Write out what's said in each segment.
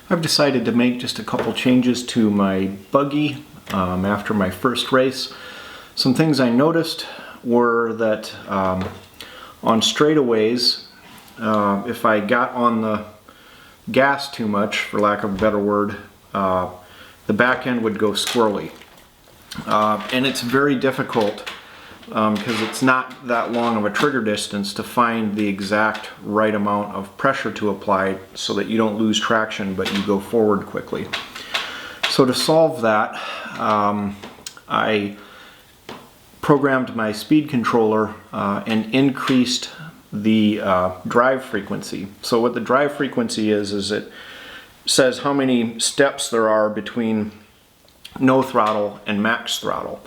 I've decided to make just a couple changes to my buggy after my first race. Some things I noticed were that on straightaways, if I got on the gas too much, for lack of a better word, the back end would go squirrely. And it's very difficult because it's not that long of a trigger distance to find the exact right amount of pressure to apply so that you don't lose traction but you go forward quickly. So to solve that, I programmed my speed controller and increased the drive frequency. So what the drive frequency is it says how many steps there are between no throttle and max throttle.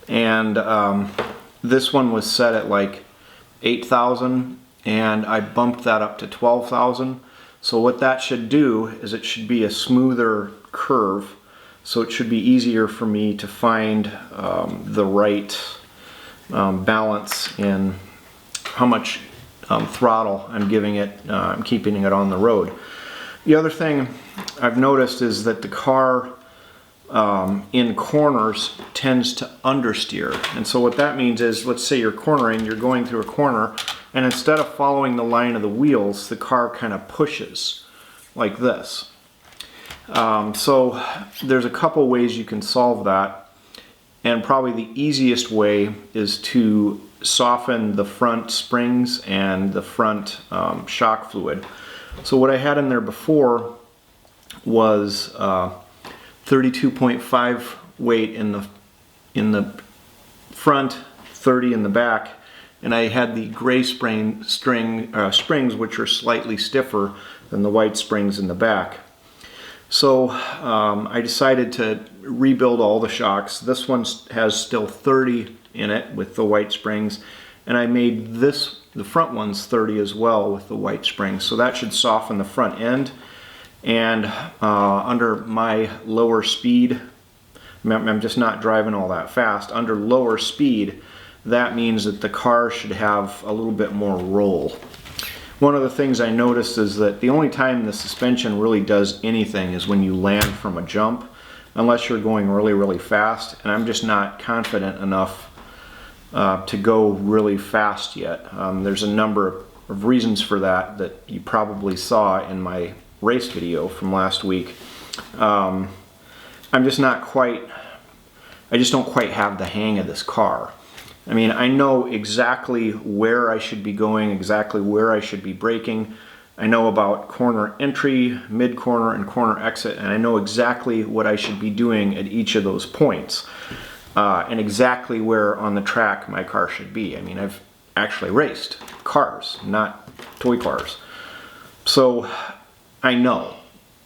And this one was set at like 8,000 and I bumped that up to 12,000. So what that should do is it should be a smoother curve, so it should be easier for me to find the right balance in how much throttle I'm giving it, I'm keeping it on the road. The other thing I've noticed is that the car in corners tends to understeer. And so what that means is, let's say you're cornering, you're going through a corner, and instead of following the line of the wheels, the car kind of pushes like this. So there's a couple ways you can solve that, and probably the easiest way is to soften the front springs and the front shock fluid. So what I had in there before was 32.5 weight in the front, 30 in the back, and I had the gray springs which are slightly stiffer than the white springs in the back. So I decided to rebuild all the shocks. This one has still 30 in it with the white springs, and I made the front ones 30 as well with the white springs. So that should soften the front end. And under my lower speed, I'm just not driving all that fast, under lower speed, that means that the car should have a little bit more roll. One of the things I noticed is that the only time the suspension really does anything is when you land from a jump, unless you're going really, really fast, and I'm just not confident enough to go really fast yet. There's a number of reasons for that you probably saw in my race video from last week. I'm just not quite, I just don't quite have the hang of this car. I mean, I know exactly where I should be going, exactly where I should be braking. I know about corner entry, mid corner, and corner exit, and I know exactly what I should be doing at each of those points, and exactly where on the track my car should be. I mean, I've actually raced cars, not toy cars. So I know,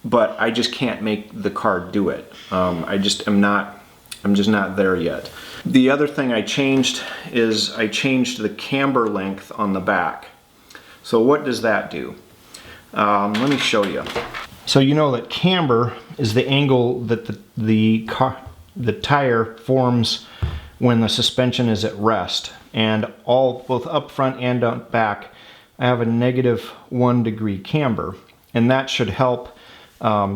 but I just can't make the car do it. I'm just not there yet. The other thing I changed is I changed the camber length on the back. So what does that do? Let me show you. So you know that camber is the angle that the tire forms when the suspension is at rest. And both up front and up back, I have a -1 degree camber. And that should help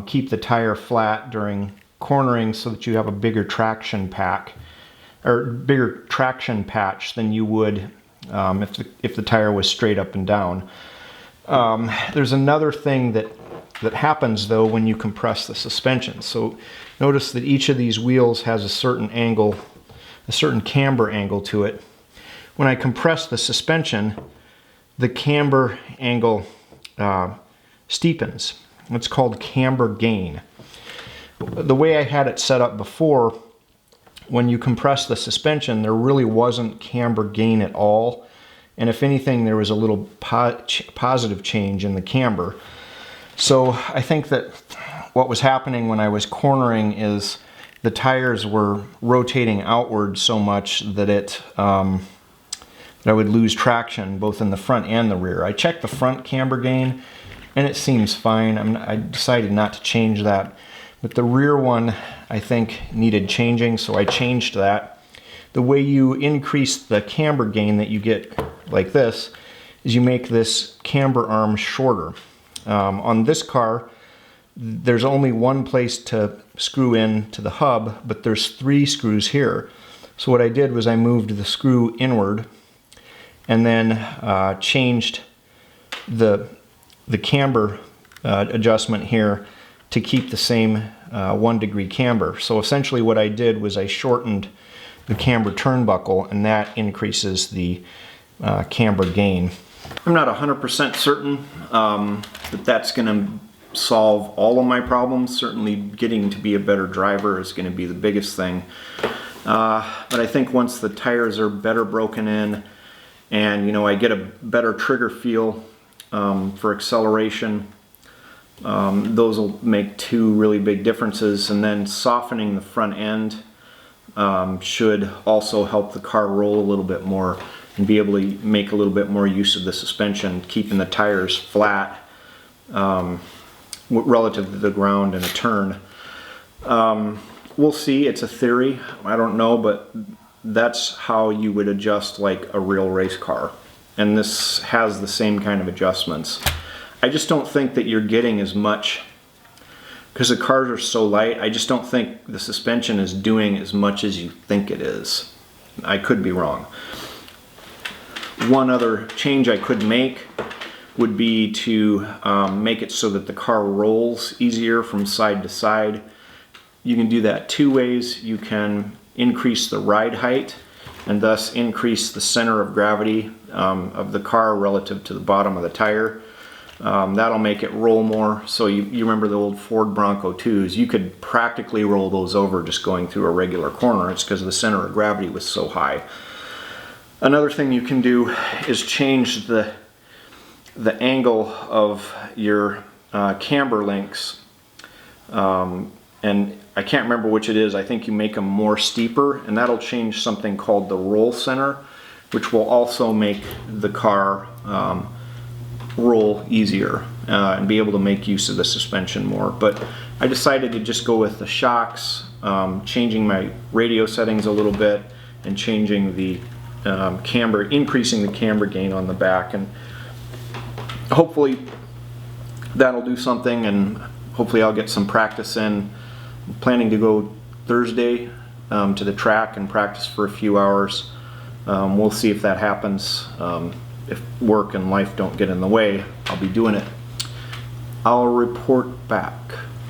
keep the tire flat during cornering so that you have a bigger traction patch than you would if the tire was straight up and down. There's another thing that happens though when you compress the suspension. So notice that each of these wheels has a certain angle, a certain camber angle to it. When I compress the suspension, the camber angle steepens. It's called camber gain. The way I had it set up before, when you compress the suspension, there really wasn't camber gain at all. And if anything, there was a little positive change in the camber. So I think that what was happening when I was cornering is the tires were rotating outward so much that that I would lose traction both in the front and the rear. I checked the front camber gain and it seems fine. I decided not to change that. But the rear one, I think, needed changing, so I changed that. The way you increase the camber gain that you get like this is you make this camber arm shorter. On this car, there's only one place to screw in to the hub, but there's 3 screws here. So what I did was I moved the screw inward and then changed the camber adjustment here to keep the same 1 degree camber. So essentially what I did was I shortened the camber turnbuckle, and that increases the camber gain. I'm not 100% certain that that's going to solve all of my problems. Certainly getting to be a better driver is going to be the biggest thing. But I think once the tires are better broken in and I get a better trigger feel for acceleration, those will make 2 really big differences. And then softening the front end should also help the car roll a little bit more and be able to make a little bit more use of the suspension, keeping the tires flat relative to the ground in a turn. We'll see. It's a theory. I don't know, but that's how you would adjust like a real race car. And this has the same kind of adjustments. I just don't think that you're getting as much, because the cars are so light, I just don't think the suspension is doing as much as you think it is. I could be wrong. One other change I could make would be to make it so that the car rolls easier from side to side. You can do that 2 ways. You can increase the ride height and thus increase the center of gravity of the car relative to the bottom of the tire. That'll make it roll more. So you remember the old Ford Bronco 2s. You could practically roll those over just going through a regular corner. It's because the center of gravity was so high. Another thing you can do is change the angle of your camber links. And I can't remember which it is. I think you make them more steeper, and that'll change something called the roll center, which will also make the car roll easier and be able to make use of the suspension more. But I decided to just go with the shocks, changing my radio settings a little bit and changing the camber, increasing the camber gain on the back, and hopefully that'll do something, and hopefully I'll get some practice in. I'm planning to go Thursday to the track and practice for a few hours. We'll see if that happens. If work and life don't get in the way, I'll be doing it. I'll report back.